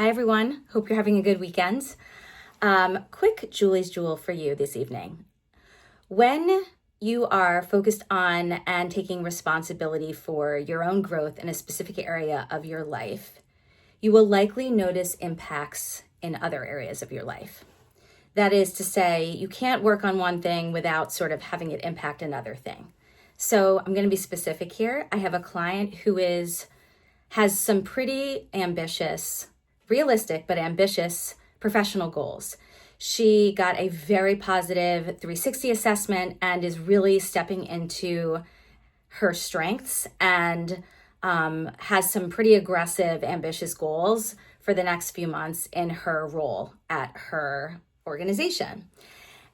Hi, everyone. Hope you're having a good weekend. Quick Julie's Jewel for you this evening. When you are focused on and taking responsibility for your own growth in a specific area of your life, you will likely notice impacts in other areas of your life. That is to say, you can't work on one thing without sort of having it impact another thing. So I'm going to be specific here. I have a client who has some pretty ambitious, realistic, but ambitious professional goals. She got a very positive 360 assessment and is really stepping into her strengths and has some pretty aggressive, ambitious goals for the next few months in her role at her organization.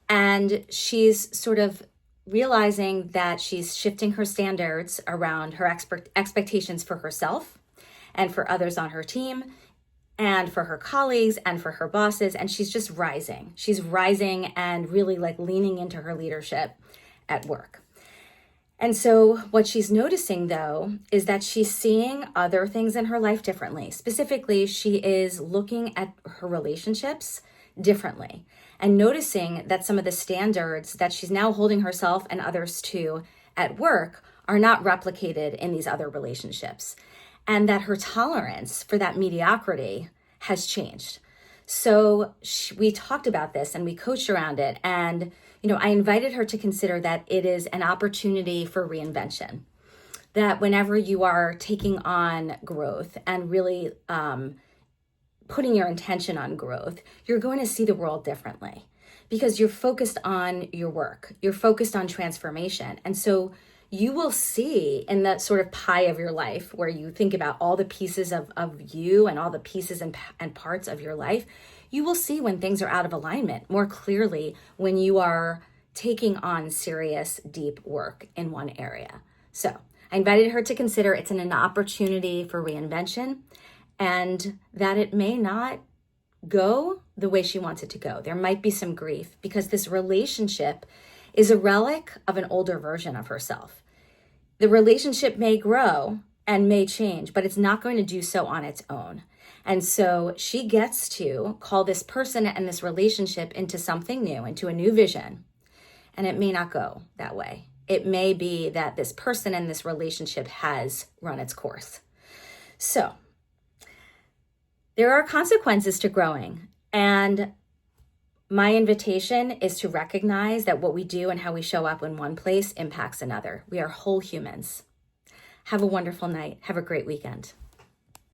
And she's sort of realizing that she's shifting her standards around her expectations for herself and for others on her team and for her colleagues and for her bosses. And she's just rising. She's rising and really leaning into her leadership at work. And so what she's noticing, though, is that she's seeing other things in her life differently. Specifically, she is looking at her relationships differently and noticing that some of the standards that she's now holding herself and others to at work are not replicated in these other relationships, and that her tolerance for that mediocrity has changed. So we talked about this and we coached around it. And, I invited her to consider that it is an opportunity for reinvention. That whenever you are taking on growth and really putting your intention on growth, you're going to see the world differently because you're focused on your work. You're focused on transformation. And so you will see in that sort of pie of your life where you think about all the pieces of you and all the pieces and parts of your life, you will see when things are out of alignment more clearly when you are taking on serious, deep work in one area. So I invited her to consider it's an opportunity for reinvention and that it may not go the way she wants it to go. There might be some grief because this relationship is a relic of an older version of herself. The relationship may grow and may change, but it's not going to do so on its own. And so she gets to call this person and this relationship into something new, into a new vision. And it may not go that way. It may be that this person and this relationship has run its course. So there are consequences to growing, and my invitation is to recognize that what we do and how we show up in one place impacts another. We are whole humans. Have a wonderful night. Have a great weekend.